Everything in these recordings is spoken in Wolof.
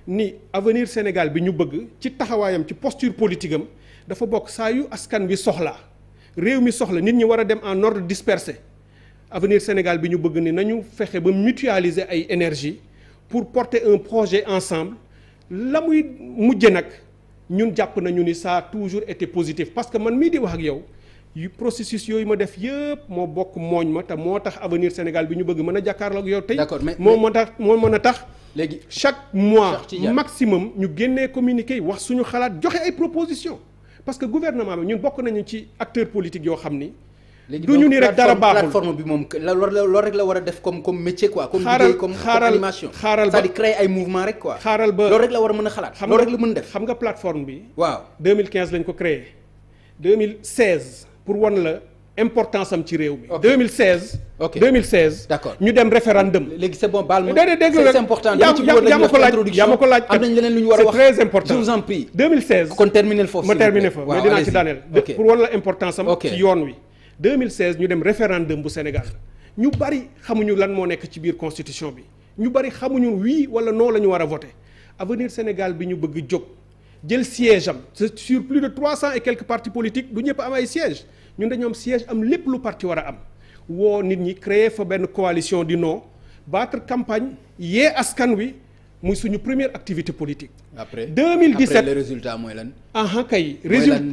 ni avenir Sénégal bi ñu bëgg ci taxawaayam ci posture politique am dafa bokk saa yu askan bi soxla réew mi soxla nit ñi war a dem en ordre dispersé avenir Sénégal bi ñu bëgg ni nañu fexe ba mutualiser ay énergie pour porter un projet ensemble la muy mujje nag ñun jàpp nañu ni ça a toujours été positif parce que man mii di wax ak yow yu processus yooyu ma def yëpp moo bokk mooñ ma te moo tax avenir Sénégal bi ñu bëgg mën a jàkkaarloog yow tey. d'accord mais moo mën a tax. léegi chaque mois maximum ñu génnee communiqué yi wax suñu xalaat joxe ay propositions parce que gouvernement bi ñun bokk nañu ci acteurs politiques yoo xam ni. du ñu ni rek dara baaxul plateforme bi moom loolu rek la war a def comme métier quoi. comme liggéey comme animation. xaaral ba c'est-à-dire créer ay mouvement rek quoi. xaaral ba loolu rek la war a mën a xalaat. loolu rek la mën def xam nga plateforme bi. waaw 2015 lañ ko créé 2016 pour wan la importance am ci réew mi. ok 2016. ok 2016. d'accord ñu dem référendum. léegi c'est bon baal ma. c'est important. yaa ma ko laaj am nañ leneen lu ñu war a wax c'est très important je vous en prie. 2016 kon terminer foofu ma terminer fa mais dinaa ci daaneel. ok pour wan la importance am. ok ci yoon wi. 2016 ñu dem référendum bu Sénégal ñu bari xamuñu lan moo nekk ci biir constitution bi ñu bari xamuñu oui wala non la ñu war a voter avenir Sénégal bi ñu bëgg jóg jël siège am sur plus de 300 et quelques partis politiques du ñëpp am ay siège ñun dañoo am siège am lépp lu parti war a am woo nit ñi créer fa benn coalition du non battre campagne yee askan wi muy suñu première activité politique. après 2017 après le résultat mooy lan. aha kay.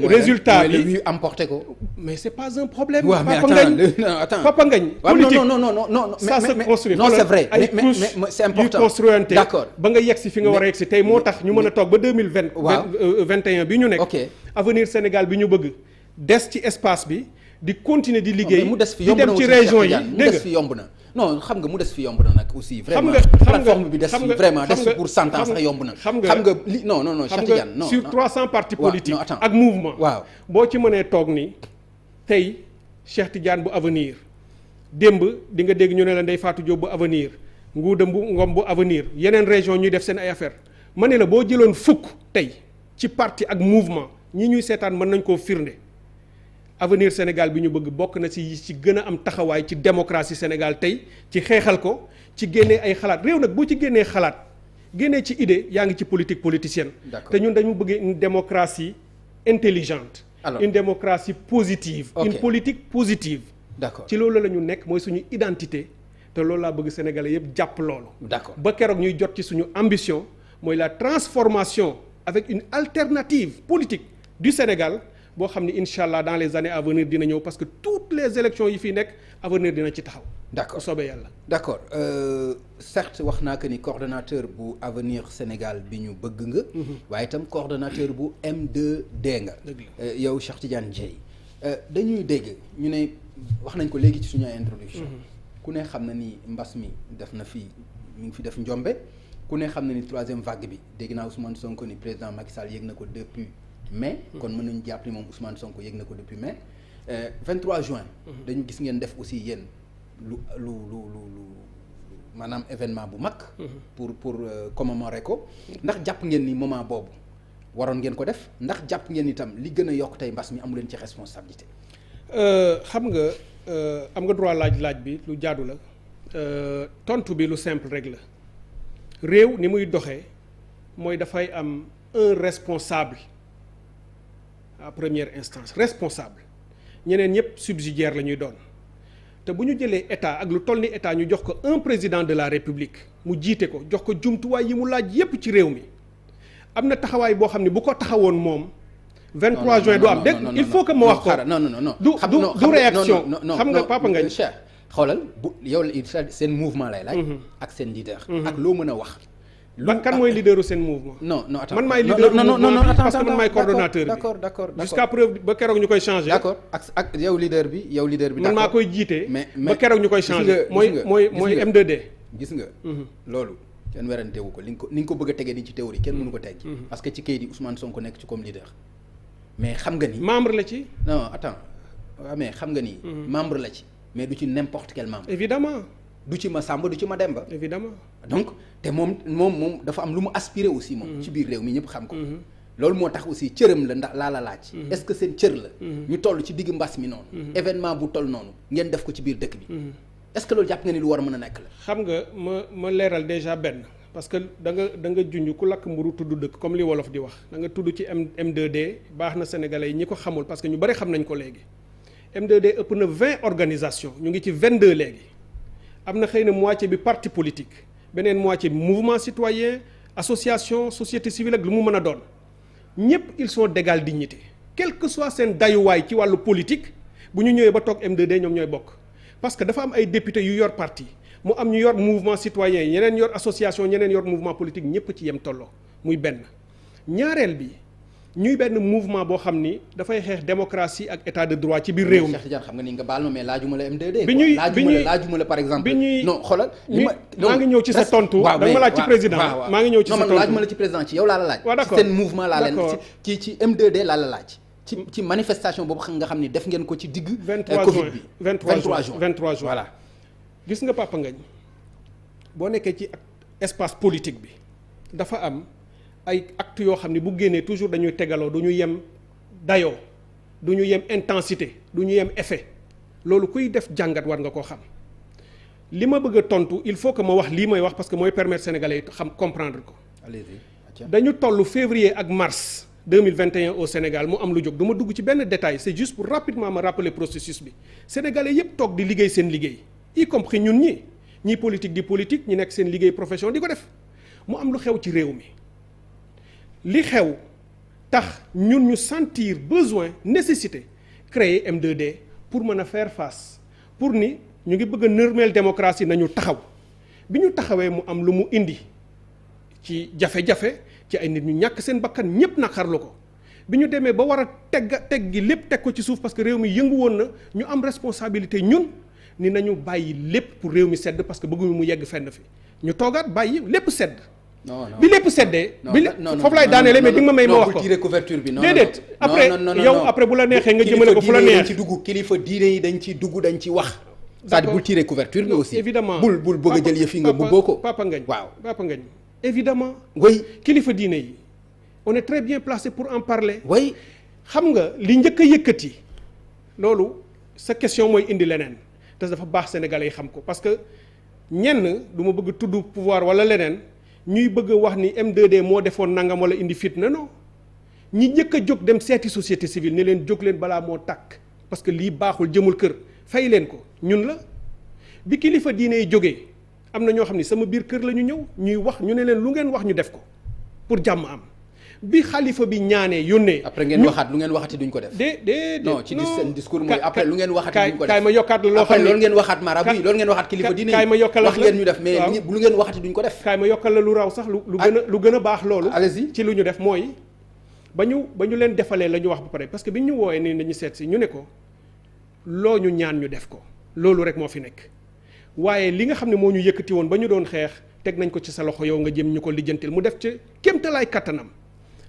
résultat bi mooy emporté ko. mais c'est pas un problème. waaw mais attends Papa Ngagne. politique non ça se construit. non c'est vrai mais c'est important. yu construyante d'accord ba nga yegg si fi nga war a yegg si tey moo tax ñu mën a toog ba 2020. waaw 21 bi ñu nekk. ok avenir Sénégal bi ñu bëgg des ci espace bi di continuer di liggéey. mu des fi di yomb na dem ci région yi mu des fi yomb na. non xam nga mu des fi yomb na nag aussi. vraiment xam nga plateforme bi des fi vraiment des fi pour 100 ans sax yomb na. xam nga li non Cheikh Tidiane non sur 300 partis politiques. non attends ak mouvement. waaw boo ci mënee toog ni tey Cheikh Tidiane bu avenir démb di nga dégg ñu ne la Ndeye Fatou Diop bu avenir Ngouda Ngom bu avenir yeneen région ñuy def seen ay affaire ma ne la boo jëloon fukk tey ci parti ak mouvement ñi ñuy seetaan mën nañ koo firnde. avenir Sénégal bi ñu bëgg bokk na ci gën a am taxawaay ci démocratie Sénégal tey ci xeexal ko ci génnee ay xalaat réew nag boo ci génnee xalaat génnee ci idée yaa ngi ci politique politicienne. te ñun dañu bëgg une démocratie intelligente. alors une démocratie positive. Okay. une politique positive. d'accord ci loolu la ñu nekk mooy suñu identité te loolu laa bëgg Sénégalais yëpp jàpp loolu. d'accord ba keroog ñuy jot ci suñu ambition mooy la transformation avec une alternative politique du Sénégal. boo xam ni incha allah dans les années à venir dina ñëw parce que toutes les élections yi fii nekk avenir dina ci taxaw. d'accord soobee yàlla. d'accord certes wax naa que ni coordonnateur bu avenir Sénégal bi ñu bëgg nga. waaye itam coordonnateur bu M2D nga. yow Cheikh Tidiane Dièye dañuy dégg ñu ne wax nañ ko léegi ci suñu introduction. ku ne xam na ni mbas mi def na fii mi ngi fi def njombe ku ne xam na ni troisième vague bi dégg naa Ousmane Sonko ni président Macky Sall yëg na ko depuis. mais kon mën nañu jàpp ni moom Ousmane Sonko yëg na ko depuis mai 23 juin. dañu gis ngeen def aussi yéen lu maanaam événement bu mag. pour commémorer ko. ndax jàpp ngeen ni moment boobu waroon ngeen ko def ndax jàpp ngeen itam li gën a yokk tey mbas mi amu leen ci responsabilité. xam nga am nga droit laaj bi lu jaadu la tontu bi lu simple rek la réew ni muy doxee mooy dafay am un responsable. à première instance responsable ñeneen ñëpp subsidiaire la ñuy doon te bu ñu jëlee état ak lu toll ni état ñu jox ko un président de la république mu jiite ko jox ko jumtuwaay yi mu laaj yépp ci réew mi am na taxawaay boo xam ne bu ko taxawoon moom. 23 juin du am dégg il faut que ma wax ko non du réaction xam nga Papa Ngagne xoolal bu yow seen mouvement lay laaj. ak seen leader. ak loo mën a wax. kan mooy leaderu seen mouvement. non attends man maay leader mouvement parce que man maay coordonnateur bi. d'accord jusqu'à preuve ba keroog ñu koy changer. d'accord ak yow leader bi. man maa koy jiite. mais ba keroog ñu koy changer. mooy M2D. gis nga. loolu kenn werante wu ko ni nga ko bëgg a tegee nii ci théorie kenn mënu ko teg. parce que ci kayit yi Ousmane Sonko nekk ci comme leader. mais xam nga ni. membre la ci. non attends waaw mais xam nga ni. membre la ci mais du ci n'importe quel membre. évidemment du ci ma Samba du ci ma Demba. évidemment donc te moom dafa am lu mu aspiré aussi moom. ci biir réew mi ñëpp xam ko. loolu moo tax aussi cëram la ndax laa la laaj. est-ce que seen cër la. ñu toll ci digg mbas mi noonu. événement bu toll noonu ngeen def ko ci biir dëkk bi. est-ce que loolu jàpp nga ni lu war a mën a nekk la. xam nga ma leeral déjà benn parce que da nga junj ku lakk mburu tudd dëkk comme li wolof di wax da nga tudd ci M2D baax na sénégalais yi ñi ko xamul parce que ñu bari xam nañ ko léegi M2D ëpp na 20 organisations ñu ngi ci 22 léegi am na xëy na moitié bi parti politique beneen moitié bi mouvement citoyen association société civile ak lu mu mën a doon ñëpp ils sont d'égale dignité quel que soit seen dayuwaay ci wàllu politique bu ñu ñëwee ba toog M2D ñoom ñooy bokk parce que dafa am ay députés yu yor parti mu am ñu yor mouvement citoyen ñeneen yor association ñeneen yor mouvement politique ñëpp ci yem tolloo muy benn ñaareel bi ñuy benn mouvement boo xam ni dafay xeex démocratie ak état de droit ci biir réew mi. Cheikh Tidiane xam nga ni nga baal ma mais laajuma la M2D. laajuma la par exemple. bi ñuy non xoolal. maa ngi ñëw ci sa tontu. da nga ma laaj ci président maa ngi ñëw ci sa tontu. non man laajuma la ci président ci yow laa la laaj. waaw d'accord ci seen mouvement laa leen ci M2D laa la laaj. ci manifestation boobu nga xam ni def ngeen ko ci digg. Covid bi 23 juin voilà. gis nga Papa Ngagne boo nekkee ci espace politique bi dafa am ay actes yoo xam ne bu génnee toujours dañuy tegaloo du ñu yem dayoo du ñu yem intensité du ñu yem effet loolu kuy def jàngat war nga koo xam li ma bëgg a tontu il faut que ma wax lii may wax parce que mooy permettre sénégalais yi xam comprendre ko. allez-y. dañu toll février ak mars 2021 au Sénégal mu am lu jóg du ma dugg ci benn détail c'est juste pour rapidement ma rappeler processus bi sénégalais yépp toog di liggéey seen liggéey y compris ñun ñi politique di politique ñi nekk seen liggéey profession di ko def mu am lu xew ci réew mi li xew tax ñun ñu sentir besoin nécessité créer M2D pour mën a faire face pour ni ñu ngi bëgg a nërmeel démocratie nañu taxaw bi ñu taxawee mu am lu mu indi ci jafe-jafe ci ay nit ñu ñàkk seen bakkan ñépp naqarlu ko bi ñu demee ba war a teg gi lépp teg ko ci suuf parce que réew mi yëngu woon na ñu am responsabilité ñun ni nañu bàyyi lépp pour réew mi sedd parce que bëgguñu mu yegg fenn fi ñu toogaat bàyyi lépp sedd. non bi lépp seddee. foofu laay daanelee mais di nga ma may ma wax ko tirer couverture bi. déedéet après yow après bu la neexee nga jëmale ko fu la neex. ci dugg kilifa diine yi dañ ci dugg dañ ci wax. c'est-à-dire bul tirer couverture bi aussi. évidemment bul bëgg a jël yëf yi nga bubboo ko. Papa Ngagne waaw Papa Ngagne évidemment. oui kilifa diine yi on est très bien placé pour en parler. oui xam nga li njëkk a yëkkati loolu sa question mooy indi leneen te dafa baax sénégalais yi xam ko parce que ñenn du ma bëgg tudd pouvoir wala leneen ñuy bëgg a wax ni M2D moo defoon nangam wala indi fitna non ñi njëkk a jóg dem seeti société civile ne leen jóg leen balaa moo tàkk parce que lii baaxul jëmul kër fay leen ko ñun la bi kilifa diine yi jógee am na ñoo xam ni sama biir kër la ñu ñëw ñuy wax ñu ne leen lu ngeen wax ñu def ko pour jàmm am bi xalifa bi ñaanee yónnee. après ngeen waxaat lu ngeen waxati duñ ko def. non ci seen discours mooy après lu ngeen waxati duñ ko def. kaay ma yokkaat la loo xam ne loolu ngeen waxaat marabu yi loolu ngeen waxaat kilifa diine kaay ma yokkal la wax ngeen ñu def mais lu ngeen waxati duñ ko def. kaay ma yokkal la lu raw sax lu gën a baax loolu. allez-y ci lu ñu def mooy ba ñu leen defalee la ñu wax ba pare parce que bi ñu wooyee nii nañu seet si ñu ne ko loo ñu ñaan ñu def ko loolu rek moo fi nekk waaye li nga xam ne moo ñu yëkkati woon ba ñu doon xeex teg nañ ko ci sa loxo yow nga jëm ñu ko lijjantil mu def ci kéemtalaay kattanam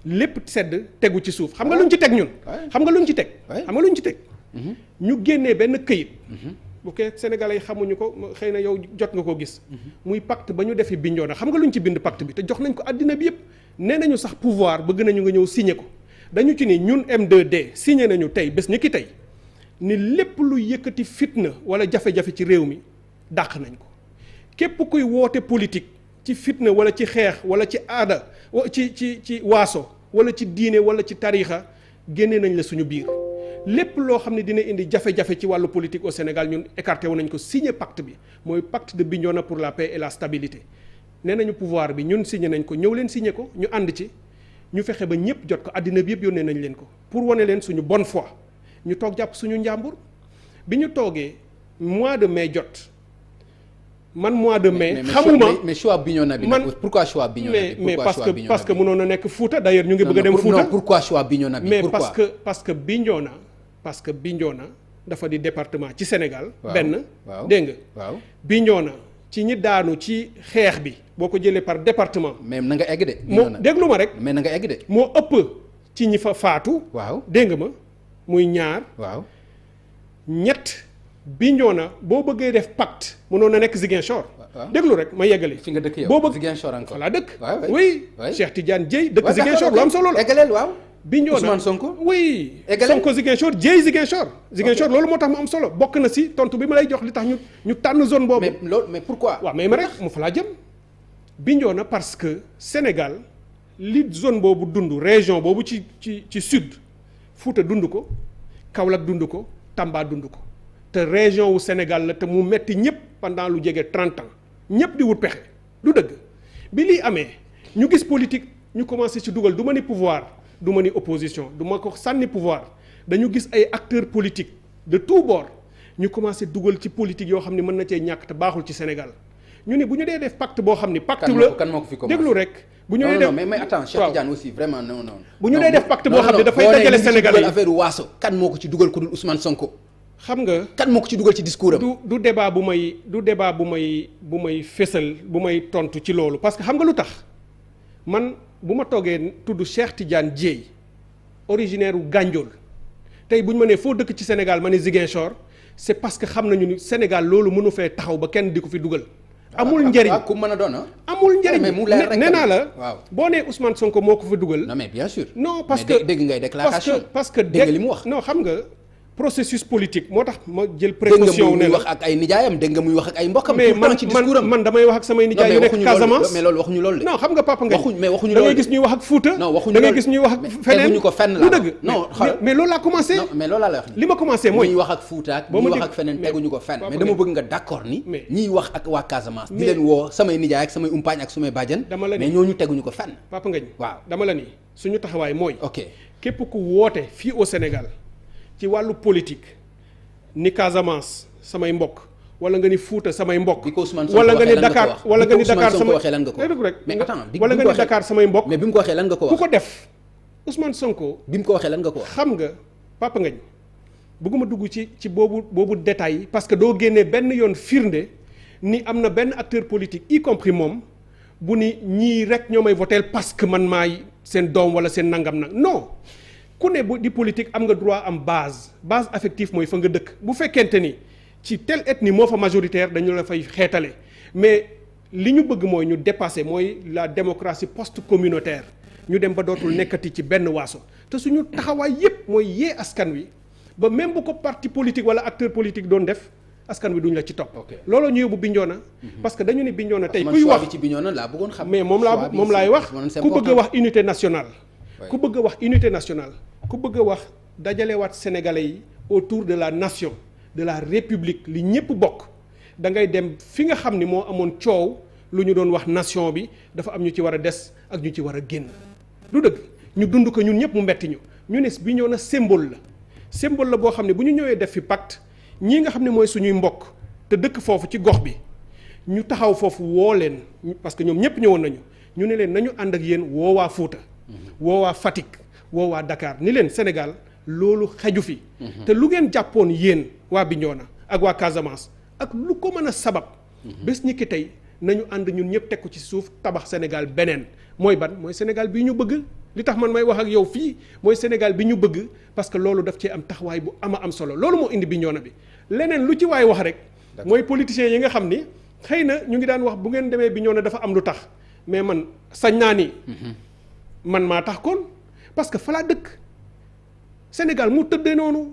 lépp sedd tegu ci suuf xam nga lu ñu ci teg ñun. xam nga lu ñu ci teg. xam nga lu ñu ci teg. ñu génnee benn këyit. bu ko sénégalais yi xamuñu ko xëy na yow jot nga ko gis. muy pacte ba ñu defee Bignona xam nga lu ñu ci bind pacte bi te jox nañ ko àddina bi yëpp nee nañu sax pouvoir bëgg nañu nga ñëw signé ko dañu ci ni ñun M2D signé nañu tey bés ni ki tey ni lépp lu yëkkati fitna wala jafe-jafe ci réew mi dàq nañ ko képp kuy woote politique ci fitna wala ci xeex wala ci aada ci waaso wala ci diine wala ci tariixa génne nañ la suñu biir lépp loo xam ne dina indi jafe-jafe ci wàllu politique au Sénégal ñun écarté wu nañ ko signé pacte bi mooy pacte de Bignona pour la paix et la stabilité nee nañu pouvoir bi ñun signé nañ ko ñëw leen signé ko ñu ànd ci ñu fexe ba ñëpp jot ko àddina bi yëpp yónnee nañ leen ko pour wane leen suñu bonne foi ñu toog jàpp suñu njàmbur bi ñu toogee mois de mai jot man mois de mai. xamuma mais choix Bignona bi nag pourquoi choix Bignona bi mais parce que mënoon na nekk Fouta d'ailleurs ñu ngi bëgg a dem Fouta. non pourquoi choix Bignona bi mais parce que Bignona dafa di département ci Sénégal. benn dégg nga. waaw Bignona ci ñi daanu ci xeex bi boo ko jëlee par département. mais na nga egg de. moo déglu ma rek. mais na nga egg de. moo ëpp ci ñi fa faatu. waaw dégg nga ma muy ñaar. waaw ñett. Bignona boo bëggee def pacte mënoon na nekk Ziguinchor. déglu rek ma yeggali. fi nga dëkk yow boo bëgg Ziguinchor encore voilà dëkk. waaw oui Cheikh Tidiane Dieye dëkk Ziguinchor lu am solo la. eggaleel waaw. Bignona Ousmane Sonko. oui eggaleel Sonko Ziguinchor Dieye Ziguinchor. Ziguinchor loolu moo tax mu am solo bokk na si tontu bi ma lay jox li tax ñu tànn zone boobu. mais pourquoi. waaw mais ma rek mu fa laa jëm Bignona parce que Sénégal li zone boobu dund région boobu ci sud Fouta dund ko Kaolack dund ko Tamba dund ko te région wu Sénégal la te mu metti ñëpp pendant lu jege 30 ans ñëpp di wut pexe du dëgg bi lii amee ñu gis politique ñu commencé ci dugal du ma ni pouvoir du ma ni opposition du ma ko sànni pouvoir dañu gis ay acteurs politiques de tous bords ñu commencé dugal ci politique yoo xam ne mën na cee ñàkk te baaxul ci Sénégal ñu ne bu ñu dee def pacte boo xam ni pacte la kan moo ko fi commencé déglu rek bu ñu dee def mais attends Cheikh Tidiane aussi vraiment non bu ñu dee def pacte boo xam ne dafay dajale Sénégalais yi affaire waaso kan moo ko ci dugal ku dul Ousmane Sonko xam nga kan moo ko ci dugal ci discours am du débat bu may fésal bu may tontu ci loolu parce que xam nga lu tax man bu ma toogee tudd Cheikh Tidiane Dièye originaire u Gandiol tey bu ñu ma nee foo dëkk ci Sénégal ma ne Ziguinchor c'est parce que xam nañu ni Sénégal loolu mënu fee taxaw ba kenn di ko fi dugal amul njëriñ ku mën a doon amul njëriñ nee naa la waaw boo nee Ousmane Sonko moo ko fa dugal non mais bien sûr non parce que dégg ngay déclaration parce que dégg nga li mu wax non xam nga processus politique moo tax ma jël précaution ne muy wax ak ay nijaayam dégg nga muy wax ak ay mbokkam mais man damay wax ak samay nijaay yu nekk Casamance mais loolu waxuñu loolu de non xam nga papa nga waxuñu da ngay gis ñuy wax ak Fouta non waxuñu da ngay gis ñuy wax ak feneen teguñu ko fenn du dëgg non mais loolu laa commencé non mais loolu laa lay wax li ma commencé mooy ñuy wax ak Fouta ak ñuy wax ak feneen teguñu ko fenn mais dama bëgg nga d'accord ni ñiy wax ak waa Casamance di leen woo samay nijaay ak samay umpaañ ak samay bàjjan mais ñooñu teguñu ko fenn papa ngañ waaw dama la ni suñu taxawaay mooy ok képp ku woote fii au Sénégal ci wàllu politique ni Casamance samay mbokk wala nga ni Fouta samay mbokk wala nga ni Dakar wala nga ni Dakar samay waxee lan nga ko rek mais attends wala nga ni Dakar samay mbokk mais bi mu ko waxee lan nga ko wax ku ko def Ousmane Sonko bi mu ko waxee lan nga ko wax xam nga papa ngañ bëgguma dugg ci boobu détail parce que doo génnee benn yoon firnde ni am na benn acteur politique y compris moom bu ni ñii rek ñoo may voter parce que man maay seen doom wala seen nangam nag non ku ne bu di politique am nga droit am base affective mooy fa nga dëkk bu fekkente ni ci telle ethnie moo fa majoritaire dañu la fay xeetale mais li ñu bëgg mooy ñu dépasser mooy la démocratie post-communautaire ñu dem ba dootul nekkati ci benn waaso te suñu taxawaay yépp mooy yee askan wi ba même bu ko parti politique wala acteur politique doon def askan wi duñ la ci topp. looloo ñu yóbbu Bignona. parce que dañu ni Bignona tey kuy wax ci Bignona laa bëggoon xam. mais moom laay wax ku bëgg a wax unité nationale. ku bëgg a wax unité nationale. ku bëgg a wax dajalewaat sénégalais yi autour de la nation de la république li ñëpp bokk da ngay dem fi nga xam ni moo amoon coow lu ñu doon wax nation bi dafa am ñu ci war a des ak ñu ci war a génn. du dëgg ñu dund ko ñun ñëpp mu metti ñu ne Bignona symbole la boo xam ne bu ñu ñëwee def fi pacte ñii nga xam ne mooy suñuy mbokk te dëkk foofu ci gox bi ñu taxaw foofu woo leen parce que ñoom ñëpp ñëwoon nañu ñu ne leen nañu ànd ak yéen woo waa Fuuta woo waa Fatick woo waa Dakar ni leen Sénégal loolu xeju fi te lu ngeen jàppoon yéen waa Bignona ak waa Casamance ak lu ko mën a sabab bés ñi ki tey nañu ànd ñun ñëpp teg ko ci suuf tabax Sénégal beneen mooy ban mooy Sénégal bi ñu bëgg li tax man may wax ak yow fii mooy Sénégal bi ñu bëgg parce que loolu daf cee am taxawaay bu am solo loolu moo indi Bignona bi leneen lu ci waay wax rek mooy politiciens yi nga xam ni xëy na ñu ngi daan wax bu ngeen demee Bignona dafa am lu tax mais man sañ naa ni man maa tax kon parce que fa laa dëkk Sénégal mu tëddee noonu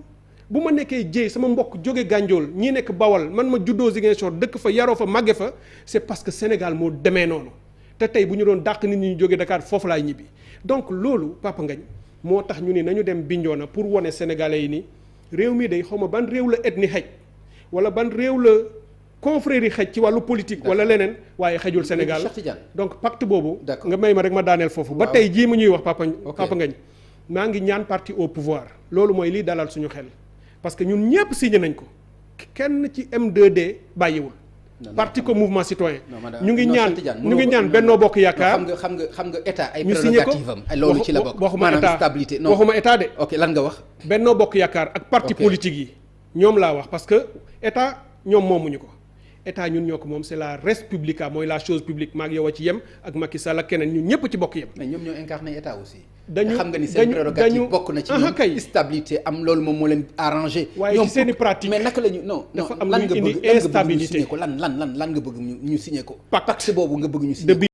bu ma nekkee jéey sama mbokk jóge Gandiol ñii nekk Bawol man ma juddoo Ziguinchor dëkk fa yaroo fa màgge fa c'est parce que Sénégal moo demee noonu te tey bu ñu doon dàq nit ñi ñu jóge Dakar foofu laay ñibbi donc loolu Papa Ngagne moo tax ñu ni nañu dem Bignona pour wane Sénégalais yi ni réew mi day xaw ma ban réew la ethnie xej wala ban réew la confrérie xej ci wàllu politique wala leneen waaye xejul Sénégal donc pacte boobu nga may ma rek ma daaneel foofu ba tey jii mu ñuy wax Papa Ngagne maa ngi ñaan parti au pouvoir loolu mooy lii dalal suñu xel parce que ñun ñëpp signé nañ ko kenn ci M2D bàyyiwul parti ko mouvement citoyen ñu ngi ñaan Benno Bokk Yaakaar xam nga état ay ñu signé ko prérogative am loolu ci la bokk waxuma état stabilité waxuma état de ok lan nga wax Benno Bokk Yaakaar ak parti politique yi ñoom laa wax parce que état ñoom moomuñu ko état ñun ñoo ko moom c'est la res publica mooy la chose publique maag yow a ci yem ak Macky Sall ak keneen ñun ñëpp ci bokk yem mais ñoom ñoo incarné état aussi dañu xam nga ni seen prérogative bokk na ci ñoom stabilité am loolu moom moo leen arrangé waaye ci seen i pratique mais naka la ñu non dafa am lan lu nga indi bëgg instabilité ñu signé ko lan nga bëgg ñu signé ko pacte boobu nga bëgg ñu signé ko